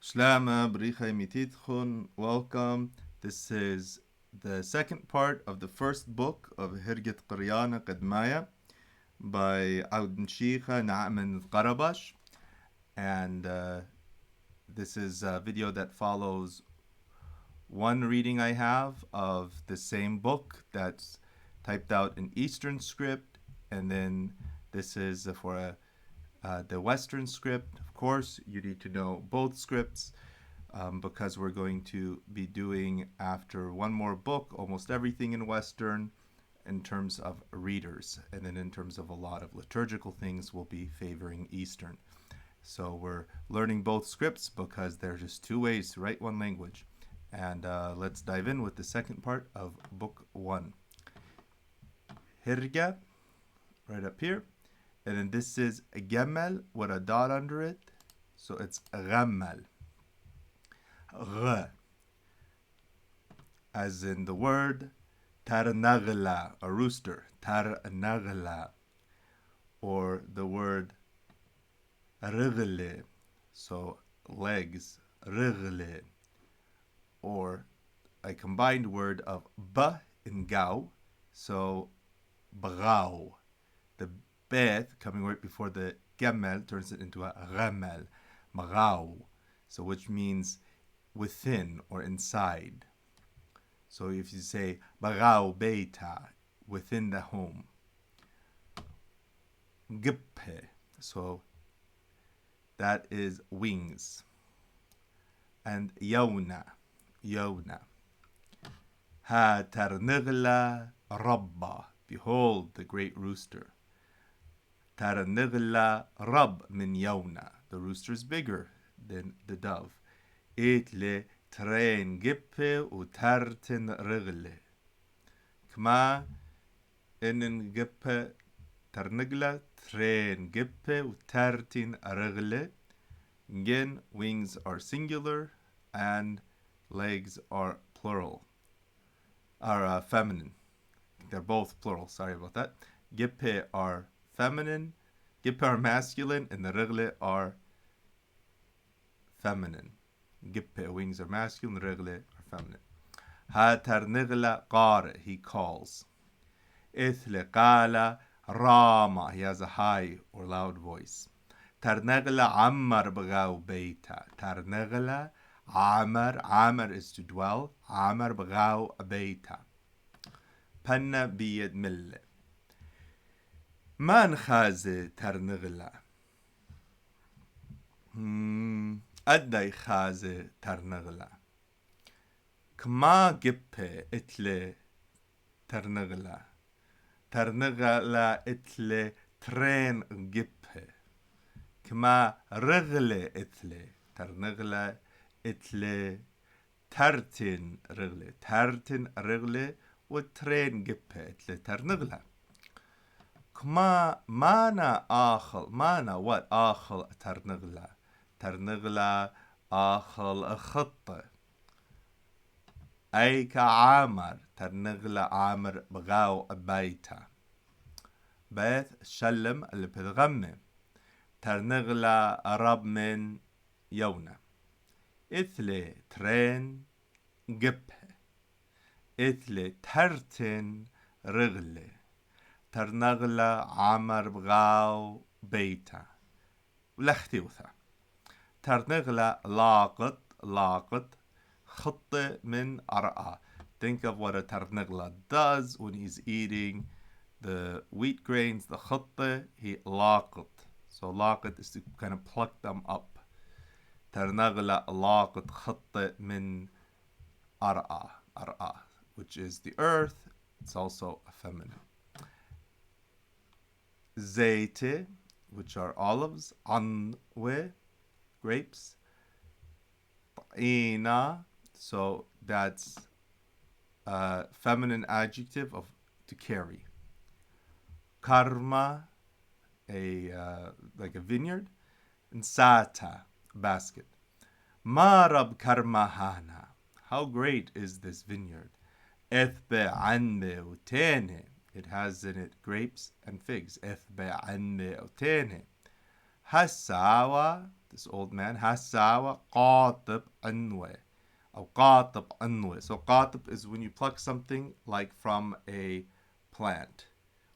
Shlama Bricha Mititchun, welcome. This is the second part of the first book of Herge Qadmaya by Sheikha Naʿman dQarahbas, and this is a video that follows one reading I have of the same book that's typed out in Eastern script, and then this is for the Western script. Of course, you need to know both scripts because we're going to be doing, after one more book, almost everything in Western in terms of readers. And then in terms of a lot of liturgical things, we'll be favoring Eastern. So we're learning both scripts because there's just two ways to write one language. And let's dive in with the second part of book 1. Herge, right up here. And then this is Gamal with a dot under it. So it's Ghammal. Gh. As in the word Tarnagla, a rooster. Tarnagla. Or the word Rigle. So legs. Rigle. Or a combined word of ba and gao. So bagao. The beth coming right before the gamal turns it into a ghamal, magao, so which means within or inside. So if you say bagao beita, within the home. Giphe, so that is wings. And yauna, ha tarnigla rabba, behold the great rooster. Tarnigla rab min yauna, the rooster is bigger than the dove. Itle train gippe u tartin rigle. Kma inen gippe tarnigla train gippe u tartin rigle. Again, wings are singular and legs are plural, are feminine. They're both plural, sorry about that. Gippe are feminine, gippe are masculine, and the rigle are feminine. Gippe, wings are masculine, rigle are feminine. Ha tarnigla qara, he calls. Ithle qala rama, he has a high or loud voice. Tarnigla ammar bagaw beita. Tarnigla amar is to dwell. Amar bagaw beita. Panna biyad mille. Man خازه ترنغلا أدي خازه ترنغلا كما جبه إتلي ترنغلا إتلي ترين جبه كما رغلة إتلي ترنغلا إتلي ترتين رغلة وترين جبه إتلي ترنغلا كما مانا آخل مانا what آخل ترنغلا آخل خطة أي كعامر ترنغلا عامر بغاو بيتا بيت شلم اللي بتغمم ترنغلا رب من يونا إثلي ترين جبه إثلي ترتن رغلي ترنغلا عمر بغاو بيتا لختيوثا ترنغلا لاقط خطة من أرقى. Think of what a tarnagla does when he's eating the wheat grains, the خطة, he لاقط. So لاقط is to kind of pluck them up. ترنغلا لاقط خطة من أرقى, which is the earth. It's also a feminine. Zayte, which are olives. Anwe, grapes. Ta'ina, so that's a feminine adjective of to carry. Karma, like a vineyard. And sata, basket. Marab karmahana, how great is this vineyard. Ethbe anbe utene, it has in it grapes and figs. Ethbe anbe utene. Hasawa, this old man, هالساعة قاطب أنوي أو قاطب أنوي. So قاطب is when you pluck something like from a plant,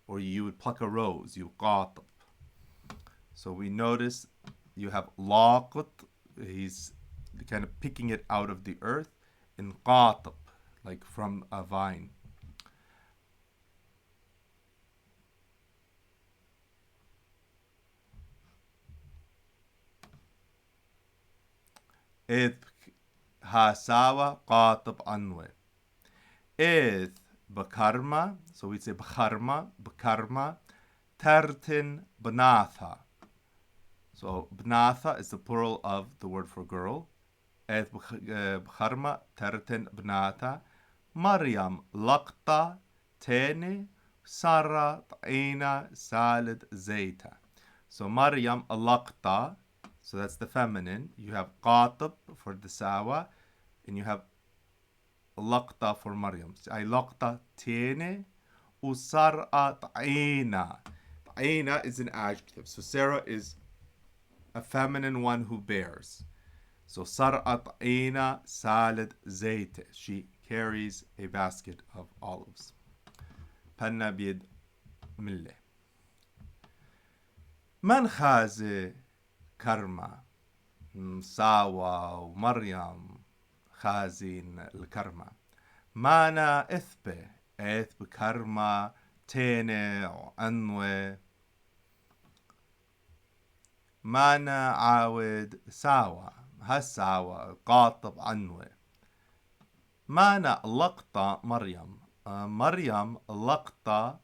or you would pluck a rose, you قاطب. So we notice you have لاقط, he's kind of picking it out of the earth, and قاطب, like from a vine. إذ هاساوى قاطب أنوي. إذ بكرمة, so we say بكرمة, بكرمة, ترتن بناثا. So بناثا is the plural of the word for girl. إذ بكرمة ترتن بناثا. مريم لقطة تاني سارة طعينة سالد زيتا. So مريم لقطة, so that's the feminine. You have قاطب for the sawa, and you have لقطة for مريم. أي لقطة تاني وسارة طعينة. طعينة is an adjective. So Sarah is a feminine one who bears. So سارة طعينة سالد زيت. She carries a basket of olives. بنا بيد ملة. من خازي كرمة ساوى ومريم خازين الكرمة. مانا إثب كرمة تيني وأنوي. مانا عاود ساوى هالساوى قاطب أنوي. مانا لقطة مريم. مريم لقطة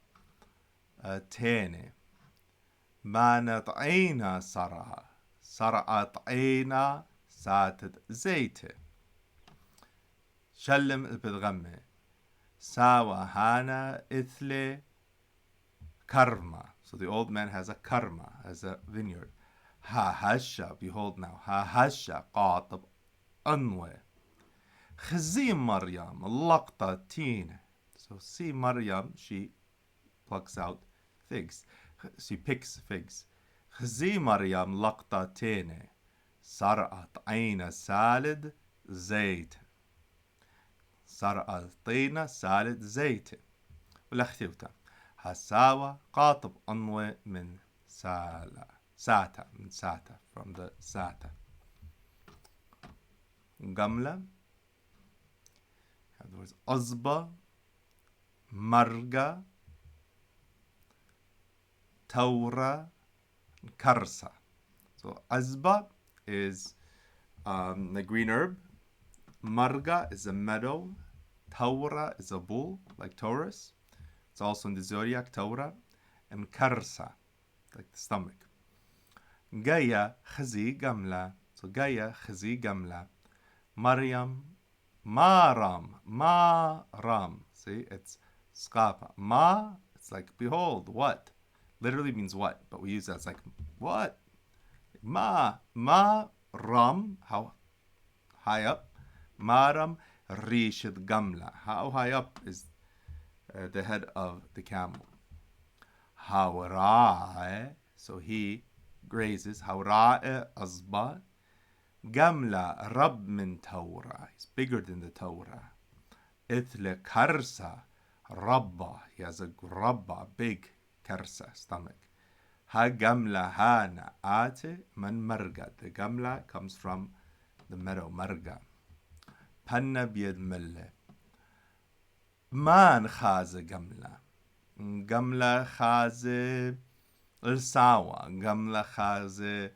تيني. مانا طعينا صرعة. صرعة طعينا ساتد زيته. شلم بتغمي. ساوى هانا إثلي كرمة. So the old man has a karma, has a vineyard. Ha hasha, behold now. Ha hasha قاطب أنوي. خزي مريم لقطة تين. So see Maryam, she plucks out figs. She picks figs. خزي مريم لقطة تين. سرقت عين سالد زيت. سرقت طينة سالد زيت. والأختيوتا هساوى قاطب أنوي من ساتا من ساتا, from the ساتا. جملة, the words أصبة, مرقة, تورة, كرسة. So أصبة is the green herb. Marga is a meadow. Taura is a bull, like Taurus. It's also in the zodiac, Taura. And Karsa, like the stomach. Gaya Khazi Gamla. So Gaya Khazi Gamla. Maryam Maram. See, it's skapa. Ma, it's like behold, what? Literally means what, but we use that as like what? Ram, how high up? Maram Rishid Gamla. How high up is the head of the camel? Hawra'i, so he grazes. Hawra'i Azba. Gamla Rab min Torah. He's bigger than the Torah. Ithle Karsa Rabba. He has a Rabba, big Karsa, stomach. Ha Gamla Hana Ate Man Marga. The Gamla comes from the meadow, Marga. Panna بيد ملة. مان خازة جملة. جملة خازة الساوى. جملة خازة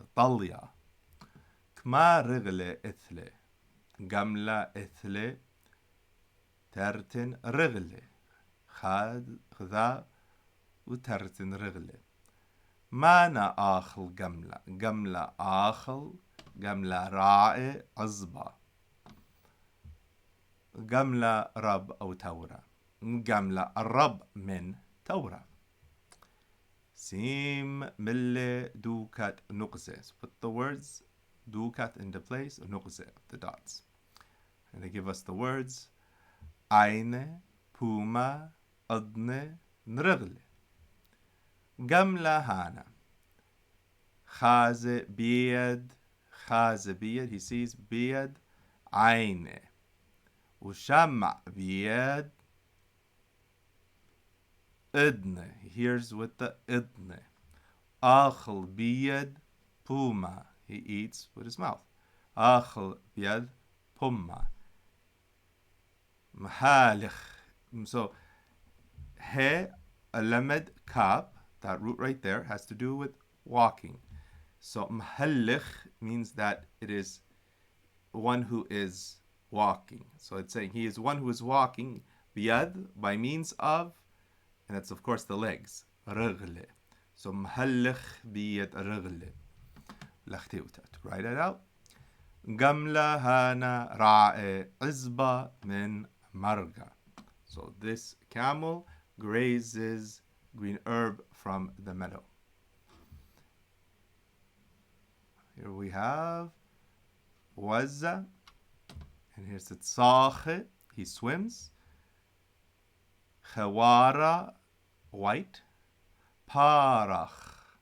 الطلية. كما رغلة إثلة. جملة إثلة ترتن رغلة. خذا وترتن رغلة. مانا آخل جملة. جملة آخل. جملة راعي عزبة. جملة رب أو تورة. جملة الرب من تورة. سيم ملة دوكات نقزة. So put the words دوكات in the place of نقزة, the dots. And they give us the words عين, بوما, أدنة, نرغلة. جملة هانا. خاز بيد. خاز بيد. He sees بيد عينه. وشمع بيد إذنه. He hears with the إذنه. آخل بيد بوما. He eats with his mouth. آخل بيد بوما. محالخ. So, he lamed kab, that root right there, has to do with walking. So, محلخ means that it is one who is walking. So, it's saying he is one who is walking biyad, by means of, and that's of course the legs. رغلة. So, محلخ بيد رغلة. لختيوتا. To write it out. جملة هانا راعي عزبة من مرقة. So this camel grazes green herb from the meadow. Here we have وزة, and here's الصاخ, he swims. خوارة, white. بارخ,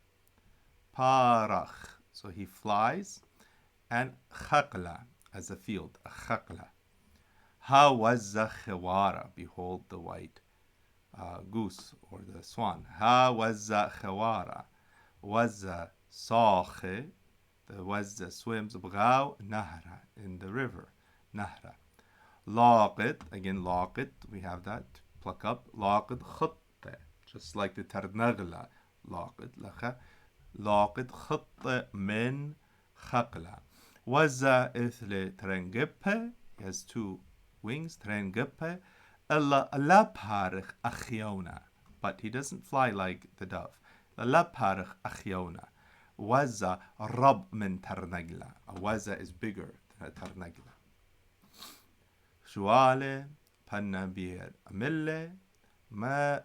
بارخ, so he flies. And خقلة, as a field, a خقلة. Ha wazza khawara, behold the white goose or the swan. Ha wazza khawara. Wazza sakhe, the wazza swims. Bghaw nahra, in the river. Nahra. Laqit, again laqit, we have that. Pluck up. Laqit khatte, just like the tarnagla. Laqit, lakha. Laqit khatte min khaqla. Wazza ithle trengibhe, he has two wings, trengibhe. Allah parich achiona, but he doesn't fly like the dove. Allah parich achiona. Wazza rab min tarnagla. A wazza is bigger than a tarnagla. Shuale panna bir amille ma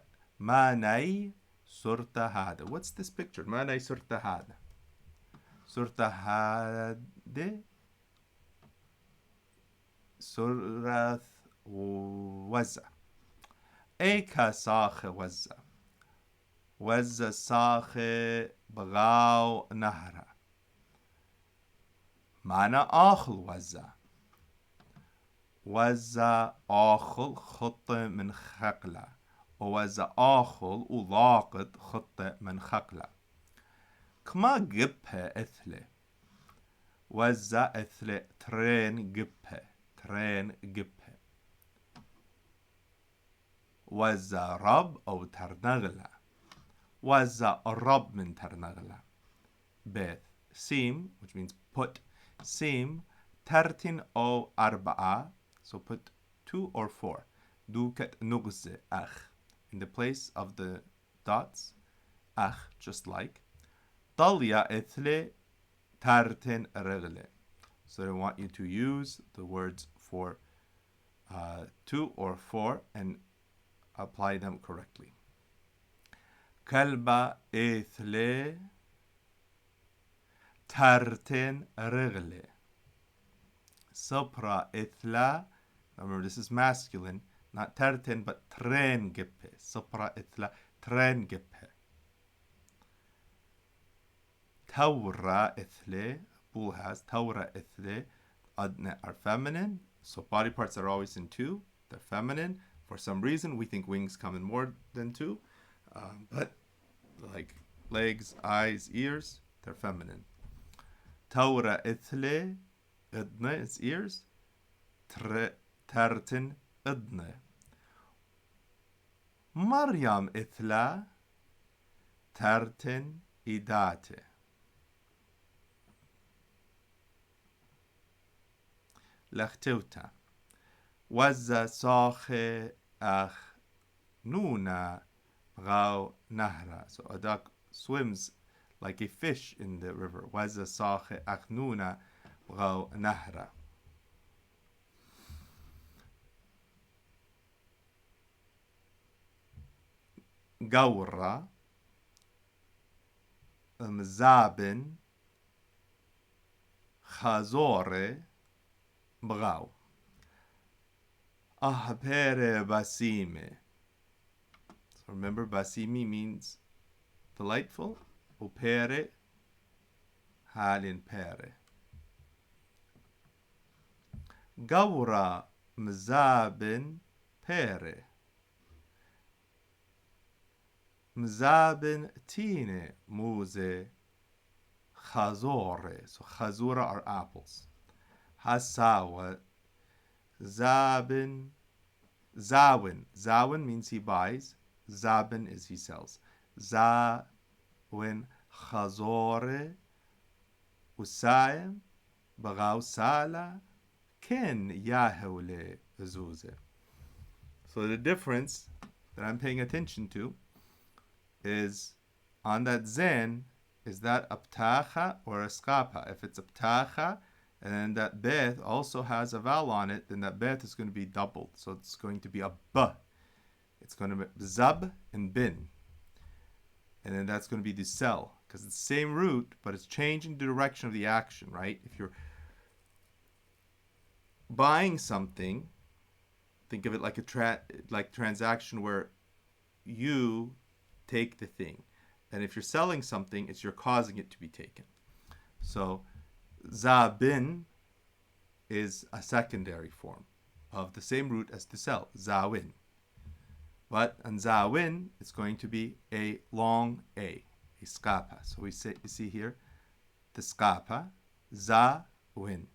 nay surta hada. What's this picture? Ma nay surta hada. Surta hade. Surath وزة. إيكا صاخ وزة. وزة صاخ بغاو نهرة. معنى آخل وزة. وزة آخل خط من خقلة. ووزة آخل ولاقط خط من خقلة. كما جبها إثلي. وزة إثلي ترين جبها. ترين جبها. وزا رب أو ترنغلة. وزا رب من ترنغلة. بيت سيم, which means put. سيم ترتين أو أربعة, so put 2 or 4. دوكت نغزة أخ, in the place of the dots. أخ, just like. طالية إثلي ترتين رغلة. So I want you to use the words for 2 or 4 and apply them correctly. كلبة إثلي ترتين رغلة. سبرا إثلا, remember this is masculine, not ترتين but ترين جبه. سبرا إثلا ترين جبه. تورا إثلي, bull has تورا إثلي, أدنى are feminine, so body parts are always in 2, they're feminine. For some reason, we think wings come in more than 2, but like legs, eyes, ears, they're feminine. Taura ithle, idne is ears. Tartin idne. Maryam ithla, tartin idate. Lachteuta. وزة صاخ أخ نونا غاو نهرة. So a duck swims like a fish in the river. وزة صاخ أخ نونا غاو نهرة. قورة مزابن خازورة بغاو. Ahpere Bassimi. So remember, Bassimi means delightful. Upere, halin pere. Gaura mzabin pere. Mzabin tine muze chazore. So chazura are apples. Hasawa zabin. Zawin. Zawin means he buys. Zabin is he sells. Zawin chazore. Usayim. Bagaw sala. Ken yahole zuze. So the difference that I'm paying attention to is on that zen, is that a ptacha or a skapa? If it's a ptacha, and then that bet also has a vowel on it, then that bet is going to be doubled. So it's going to be a b. It's going to be zab and bin. And then that's going to be the sell, because it's the same root, but it's changing the direction of the action, right? If you're buying something, think of it like a transaction where you take the thing, and if you're selling something, it's you're causing it to be taken. So zabin is a secondary form of the same root as to sell, zawin. But on zawin, it's going to be a long a skapa. So you see here, the skapa, zawin,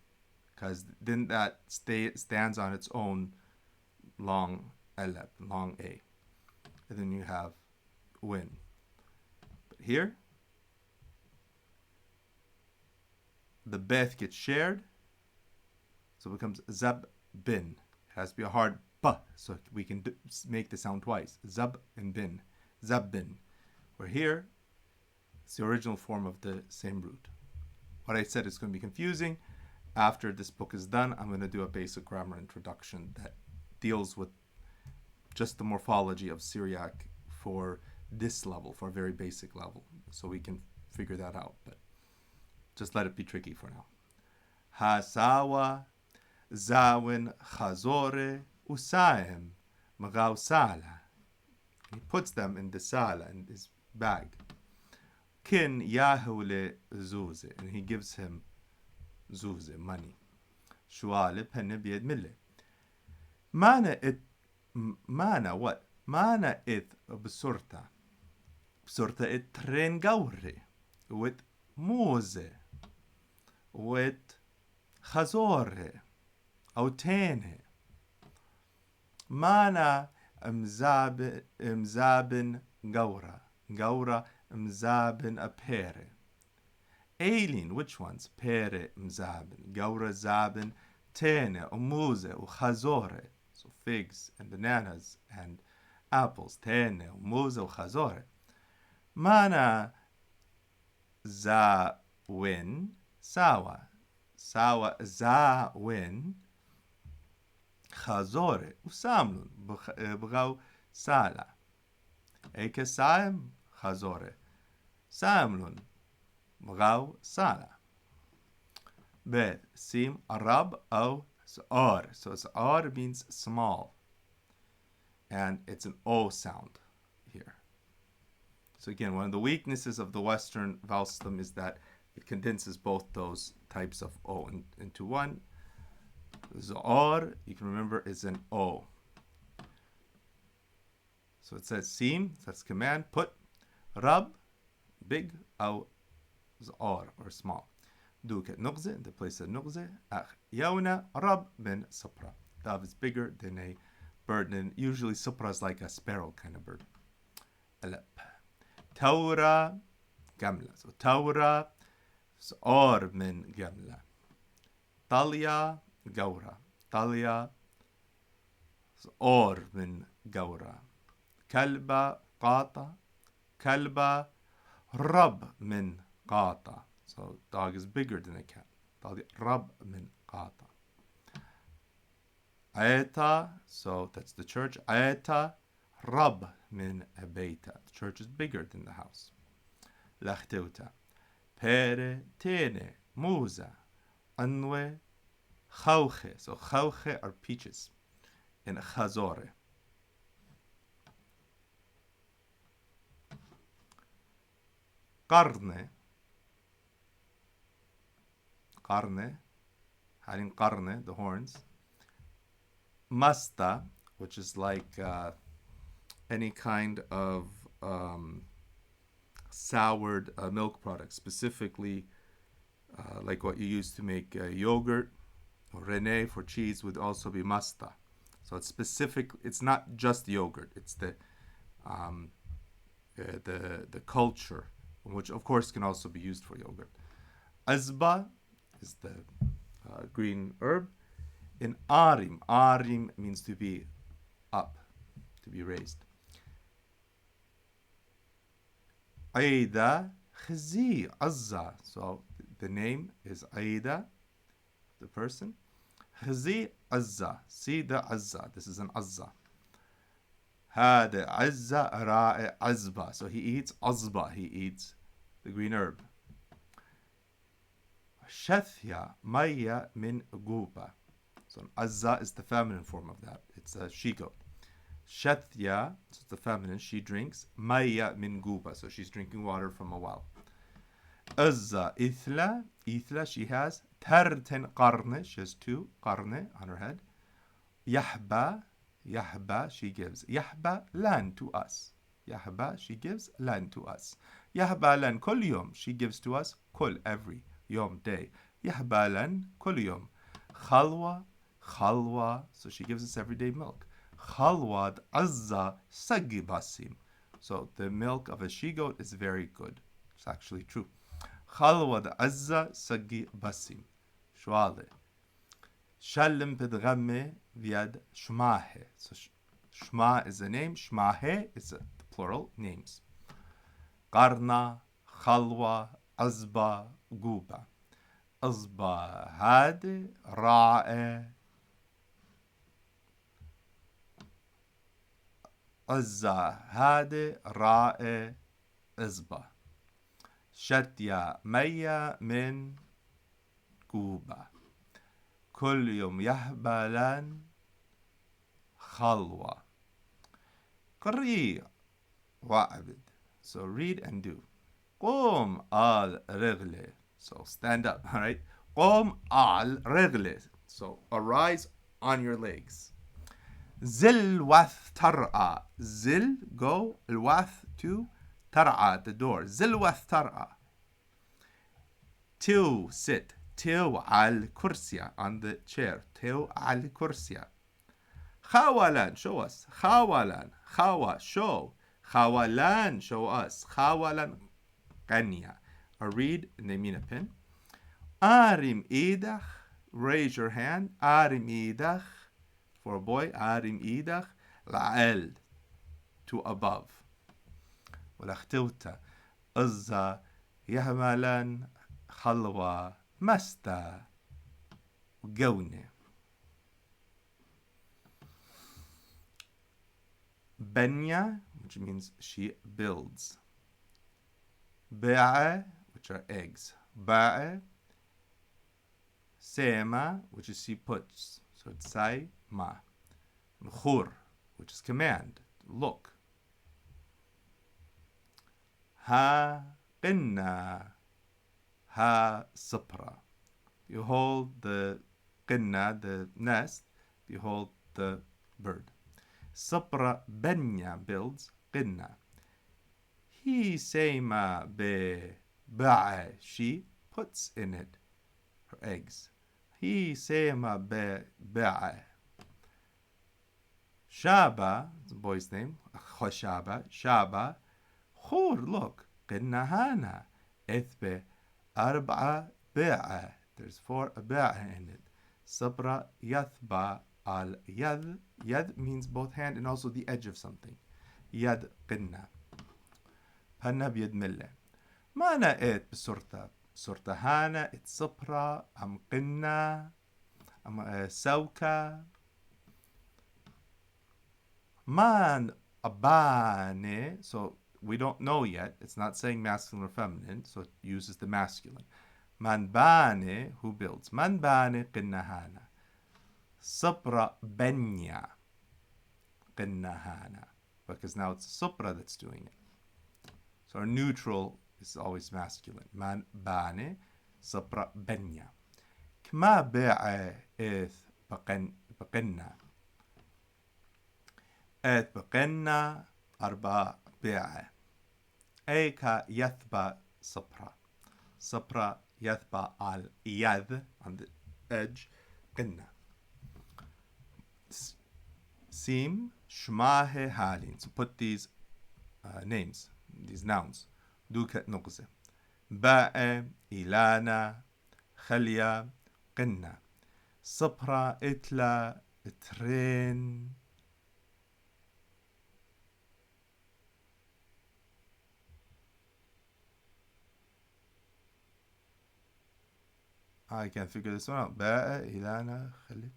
because then that stands on its own long alep, long a. And then you have win. But here, the beth gets shared, so it becomes zab bin. It has to be a hard b, so we can make the sound twice. Zab and bin. Zab bin. Where here, it's the original form of the same root. What I said is going to be confusing. After this book is done, I'm going to do a basic grammar introduction that deals with just the morphology of Syriac for this level, for a very basic level, so we can figure that out. But just let it be tricky for now. Hasawa, zawin, chazore, usaim, magaw sala. He puts them in the sala, in his bag. Kin yahule zuze, and he gives him zuze, money. Shuale penne bied mille. Mana what? Mana it bsurta. Bsurta it tren gauri. With moze. With chazore. Autene. Mana mzabin gaura. Gaura mzabin apere. Aileen, which ones? Pere mzabin. Gaura zabin. Tene, umuze, uchazore. So figs and bananas and apples. Tene, umuze, uchazore. Mana zawin. Sawa. Sawa zawin. Chazore. Usamlun. Bgaw sala. Eke saim. Chazore. Samlun. Bgaw sala. Bet sim arab o ar. So ar means small, and it's an o sound here. So again, one of the weaknesses of the Western vowel system is that it condenses both those types of o into one. Zar, you can remember, is an o. So it says sim, that's command, put, rab, big, au, zar, or small. Duke nugze, in the place of nugze, ach yauna, rab min supra. Dove is bigger than a bird, and usually supra is like a sparrow kind of bird. Alep. Taura, gamla. So taura, zar min gamla. Talia, gaura. Talia, zar min gaura. Kalba, qata. Kalba, rab min qata. So dog is bigger than a cat. Rab min qata. Ayata, so that's the church. Ayata, rab min abayta. The church is bigger than the house. Lachteuta. Pere, tene, muza, anwe, chauche. So chauche are peaches. And chazore. قرن قرن having قرن, the horns. Masta, which is like any kind of soured milk product, specifically like what you use to make yogurt, or Rene for cheese would also be Masta. So it's specific. It's not just yogurt. It's the culture, which of course can also be used for yogurt. Azba is the green herb. In arim means to be up, to be raised. Aida Khazi Azza. So the name is Aida, the person. Khazi Azza. See the Azza. This is an Azza. Hada Azza Ra'i Azba. So he eats Azba. He eats the green herb. Shathya Maya min Guba. So Azza is the feminine form of that. It's a she-goat. Shathya, so it's the feminine, she drinks. Maya min Guba. So she's drinking water from a well. Azza Ithla, she has. Tarten Qarne, she has 2 Qarne on her head. Yahba, she gives. Yahba lan to us. Yahba, she gives. Lan to us. Yahba lan kul yom, she gives to us. Kul, every. Yom, day. Yahba lan kul yom. Khalwa, so she gives us everyday milk. Khalwad azza sagi basim. So the milk of a she-goat is very good. It's actually true. Khalwad azza sagi basim. Shwale. Shallim pedgamme viad shmahe. So shma is a name. Shmahe is the plural names. Qarna, khalwa, azba, guba. Azba hadi ra'e. Azza hadi ra'e azba. Shatya maya min guba. كل يوم يهبلان خلوة. قري وعبد. So read and do. قوم al رغلة. So stand up, all right? قوم al رغلة. So arise on your legs. زل وث ترعى. زل, go. الوث, to. ترعى, the door. زل وث ترعى. تو, sit. تو على الكرسي, on the chair. تو على الكرسي. خاولان, show us. خاولان, خاوا, show. خاولان, show us. خاولان, قنية. Or read, and they mean a pin. آرم إيدخ, raise your hand. آرم إيدخ, for a boy. آرم إيدخ, لعل, to above. ولختوتا أزا يهملان خلوة Masta Gone. Benya, which means she builds. Ba'a, which are eggs. Ba'a. Sema, which is she puts. So it's say ma. Khur, which is command. Look. Ha qinna. Ha sapra. Behold the qinna, the nest. Behold the bird. Sapra benya, builds. Qinna. He sema be ba'a, she puts in it her eggs. He sema be ba'a. Shaba, the boy's name. Shaba. Shaba. Khur, look. Qinna hana. Ithbe. أربعة باعة. There's 4 باعة in it. Sabra yathba al yad. Yad means both hand and also the edge of something. Yad qinna. Hanna biyad mille. ما نقيت بسرطة. سرطة هانا ات صبرا أم قنا أم سوكا. Man abane. So we don't know yet. It's not saying masculine or feminine, so it uses the masculine. Manbane, who builds. Manbane qinnahana. Sabra benya qinnahana. Because now it's Sabra that's doing it. So our neutral is always masculine. Manbane, صبرا بنيا. كما بيع إث بقنا. إث بقنا أربع بيع. إيكا يثبى صبرا. صبرا يثبى على يذ on the edge. قنا. Sim shmahe halin. So put these names, these nouns. دوكة نقزة. باء إلانا خليا قنا. صبرا إتلا ترين. I can't figure this one out. باء إلانا خليا.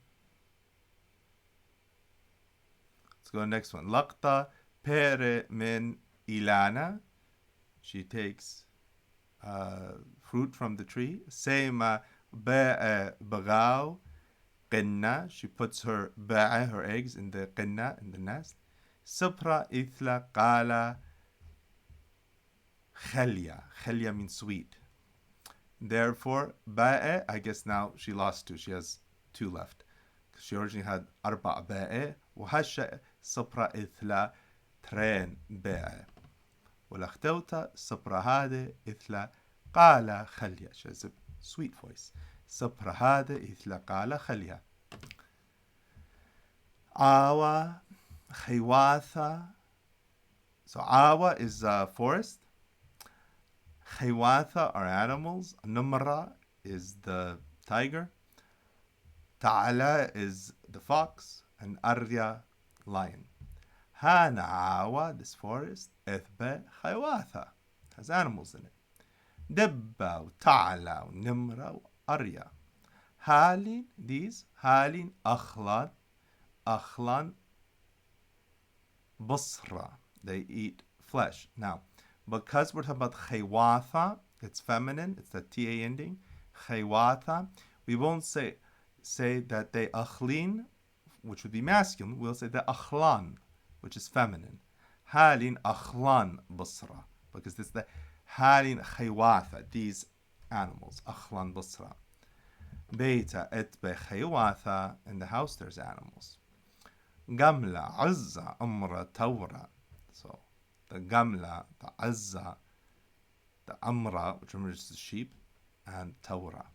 Let's go next one. لقطة بير من إلانا. She takes fruit from the tree. Sema bagao qinna. She puts her ba'a, her eggs, in the qinna, in the nest. Sapra ithla qala khalya. Khalya means sweet. Therefore, ba'a, I guess now she lost two. She has two left. She originally had arba' ba'a. وهشة sapra ithla ترين ba'a. ولختوتا صبر هذا إثلا قال خليا. She has a sweet voice. صبر هذا إثلا قال خليا. عاوة خيواثة. So عاوة is a forest. خيواثة are animals. نمرة is the tiger. تعالى is the fox. And أريا lion. هانا عاوة, this forest, إثبة خيواثة, has animals in it. دبة وتعلى ونمرة وأريا. هالين, these, هالين أخلان, أخلان بصرة, they eat flesh. Now, because we're talking about خيواثة, it's feminine, it's the TA ending, خيواثة, we won't say that they أخلين, which would be masculine, we'll say the أخلان, which is feminine. Halin akhlan basra. Because this is the halin khaywatha, these animals. Akhlan basra. Beta etbe khaywatha. In the house there's animals. Gamla, azza, amra, tawra. So the gamla, the azza, the amra, which remembers the sheep, and tawra.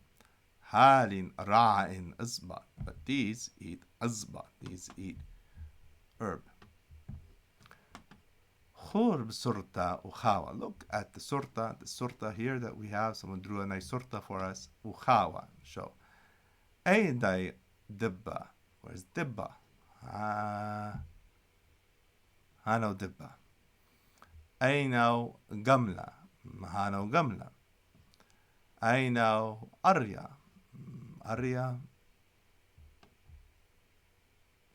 Halin ra'in azba. But these eat azba. These eat herb. Khurb surta ukhawa. Look at the surta here that we have. Someone drew a nice surta for us. Ukhawa. Show. Aydai dibba. Where's dibba? Hano dibba. Ayno gamla. Hano gamla. Ayno arya. Arya.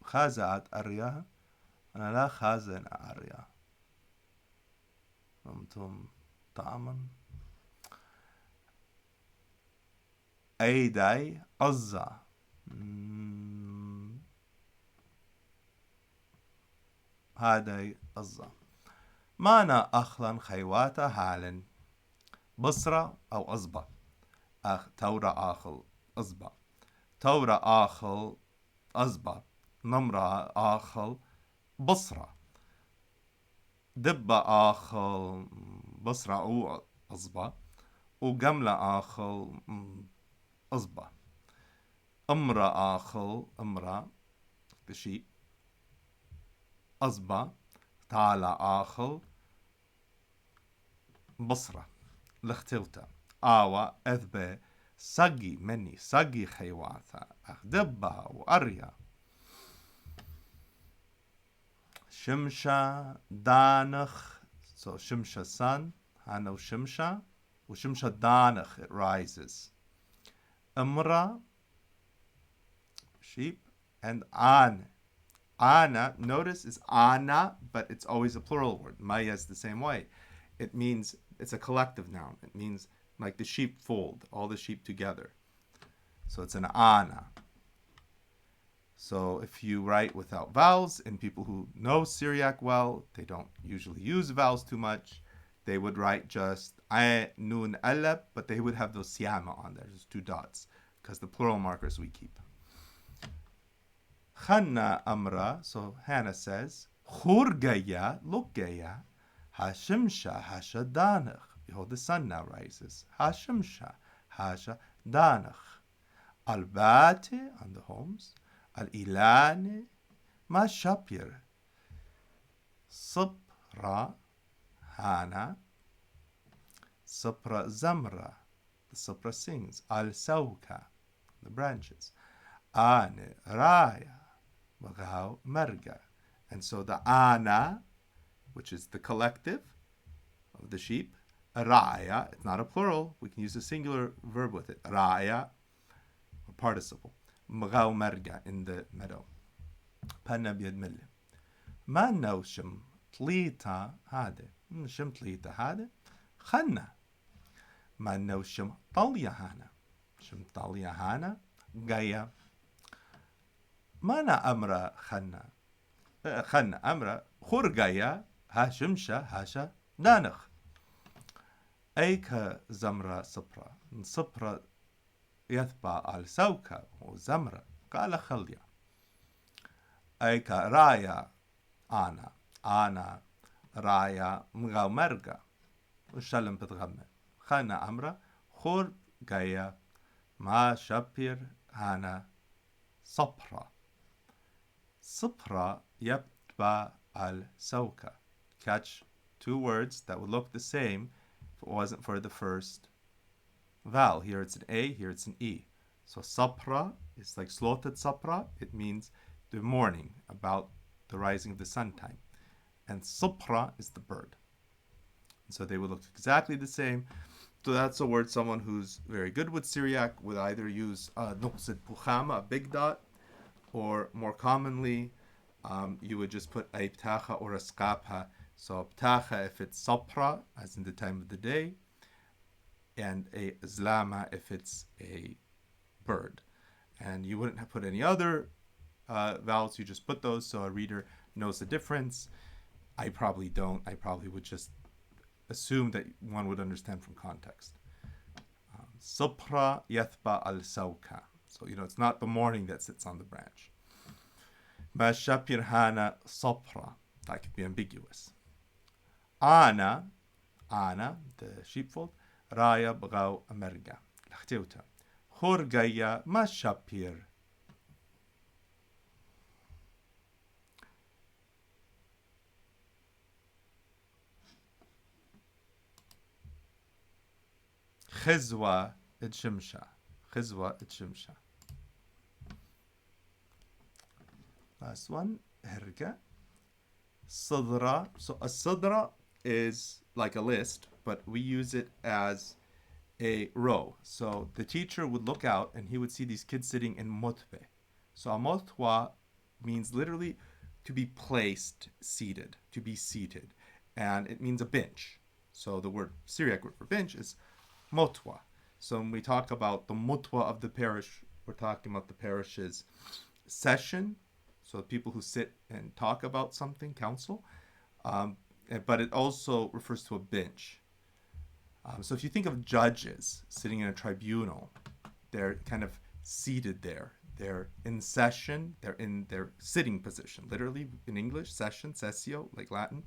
خازعت أرياها. أنا لا خازن أرياها. أنتم طعما. أيداي أزا. هاداي أزا. مانا أخلا خيواتا هالن. بصرة أو أصبع. تورا آخل أصبع. تورا آخل أصبع. نمرة آخل بصرة. دبة آخل بصرة أو أصبع. وجملة آخل أصبع. أمرة آخل أمرة the sheep. أصبع. تعالى آخل بصرة. لختوتا. آوى أذبة سقي مني سقي خيواثة. دبة وأريا. شمشة دانخ. So Shimsha sun, Hano Shimsha, Ushimsha Danach, it rises. Amra, sheep, and An. Ana, notice, is Ana, but it's always a plural word. Maya is the same way. It means, it's a collective noun. It means like the sheepfold, all the sheep together. So it's an Ana. So if you write without vowels, and people who know Syriac well, they don't usually use vowels too much, they would write just I nun alab, but they would have those siyama on there, just 2 dots, because the plural markers we keep. Khanna amra, so Hannah says, Khurgaya, look gaya, Hashimsha, Hasha danach. Behold, the sun now rises. Hashimsha, Hasha danach. Al-Bate, on the homes. Al-Ilane, Mashapir. Sapra, Hana. Sapra Zamra, the Sapra sings. Al-Sawka, the branches. Ane, Raya, Magao, Merga. And so the Ana, which is the collective of the sheep, Raya, it's not a plural, we can use a singular verb with it. Raya, a participle. Magao Merga, in the meadow. Panna biyad mille. ما نوشم طليتا هذا شم طليتا هذا خنا ما نوشم طليا هانا شم طليا هانا جايا ما نا أمرا خنا أمرا خور جايا ها شمشا هاشا دانخ أيك زمرا صبرا يثبى على سوكا وزمرا قال خليا أيك رايا أنا رايا مغاو مرقا وشلم بتغمى خانا أمرا خور جايا ما شابير هانا صبرا يبتبع السوكا. Catch 2 words that would look the same if it wasn't for the first vowel. Here it's an A, here it's an E. So sapra is like slaughtered sapra. It means the morning, about the rising of the sun time. And supra is the bird. And so they would look exactly the same. So that's a word someone who's very good with Syriac would either use nuqsid pukhama, a big dot, or more commonly, you would just put a ptacha or a skapha. So ptacha if it's sapra, as in the time of the day, and a zlama if it's a bird. And you wouldn't have put any other vowels, you just put those so a reader knows the difference. I probably don't. I probably would just assume that one would understand from context. Sapra yathba al sawka. So, it's not the morning that sits on the branch. Mashapir hana sapra. That could be ambiguous. Ana, the sheepfold. Raya bagaw amerga. Lachteuta. Khurgaya mashapir. Khizwa idshimsha. Last one, Herge. Sadra. So a sadra is like a list, but we use it as a row. So the teacher would look out and he would see these kids sitting in mutbe. So a mutwa means literally to be placed, seated, to be seated. And it means a bench. So the Syriac word for bench is mutwa. So when we talk about the mutwa of the parish, we're talking about the parish's session. So people who sit and talk about something, council. But it also refers to a bench. So if you think of judges sitting in a tribunal, they're kind of seated there. They're in session. They're in their sitting position. Literally, in English, session, sessio, like Latin.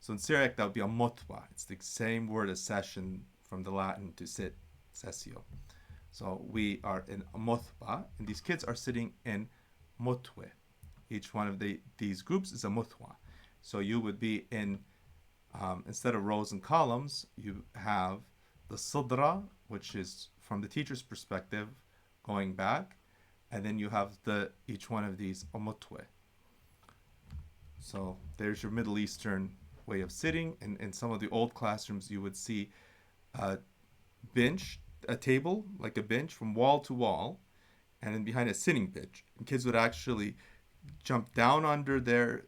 So in Syriac, that would be a mutwa. It's the same word as session from the Latin to sit, sessio. So we are in a mutwa, and these kids are sitting in mutwe. Each one of these groups is a mutwa. So you would be in, instead of rows and columns, you have the sadra, which is from the teacher's perspective, going back, and then you have each one of these a mutwe. So there's your Middle Eastern way of sitting. And in some of the old classrooms, you would see a bench, a table, like a bench from wall to wall, and then behind a sitting bench. And kids would actually jump down under their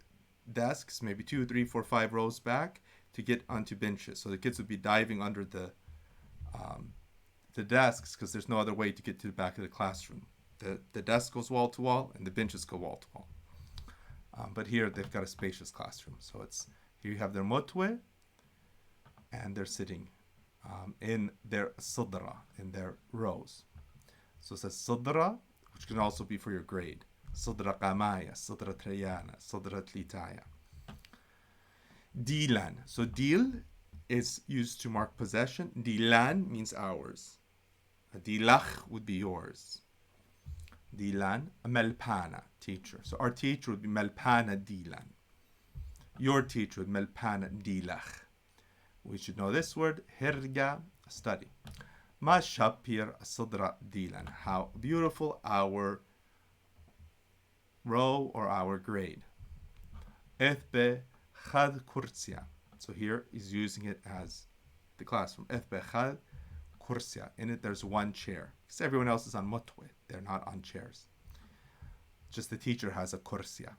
desks, maybe 2, 3, 4, 5 rows back, to get onto benches. So the kids would be diving under the desks because there's no other way to get to the back of the classroom. The desk goes wall to wall, and the benches go wall to wall. But here they've got a spacious classroom. So here you have their motwe, and they're sitting in their صدرة, in their rows. So it says صدرة, which can also be for your grade. صدرة قماية, صدرة ريانة, صدرة ليتاية. ديلان. So deal is used to mark possession. Dilan means ours. Dilach would be yours. Dilan, Melpana, teacher. So our teacher would be Melpana Dilan. Your teacher would be Melpana Dilach. We should know this word, Herge, study. Ma shapir sadra dilan. How beautiful our row or our grade. Ethbe khad kursia. So here he's using it as the classroom. Ethbe khad kursia. In it there's one chair. Because everyone else is on mutwe. They're not on chairs. Just the teacher has a kursia.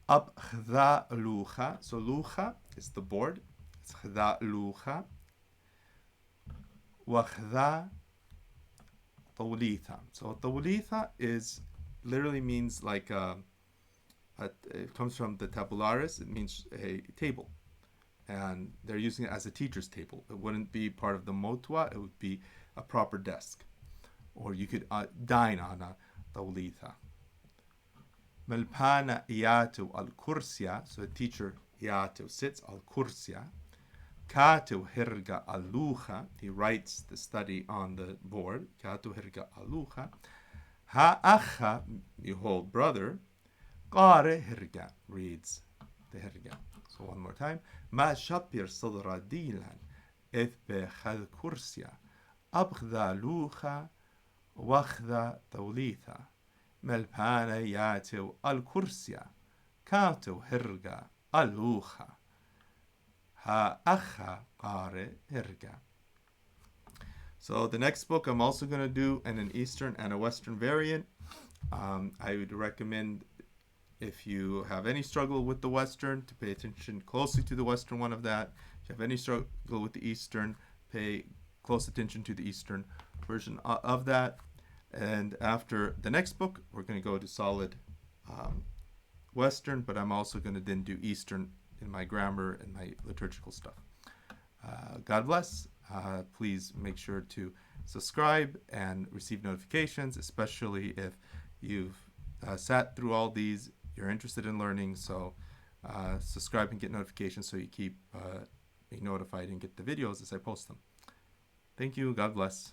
Ab khda lucha. So lucha is the board. It's khda lucha. Wakhda tawlitha. So tawlitha is literally means like it comes from the tabularis. It means a table, and they're using it as a teacher's table. It wouldn't be part of the motwa. It would be a proper desk, or you could dine on a tawlitha. Melpana yatu al kursia. So the teacher yatu sits al kursia. Katu hirga alucha. He writes the study on the board. Katu hirga alucha. Ha'acha, behold, brother. Qare hirga, reads the hirga. So one more time. Ma shapir sadra dilan. Ithbe khad kursia. Abkhda lucha. Wakhda tawlitha. Melpana yatu al kursia. Katu hirga alucha. Ha'acha qare hirga. So the next book I'm also going to do in an Eastern and a Western variant. I would recommend, if you have any struggle with the Western, to pay attention closely to the Western one of that. If you have any struggle with the Eastern, pay close attention to the Eastern version of that. And after the next book, we're going to go to solid Western, but I'm also going to then do Eastern in my grammar and my liturgical stuff. God bless. Please make sure to subscribe and receive notifications, especially if you've sat through all these, you're interested in learning. So subscribe and get notifications so you keep being notified and get the videos as I post them. Thank you. God bless.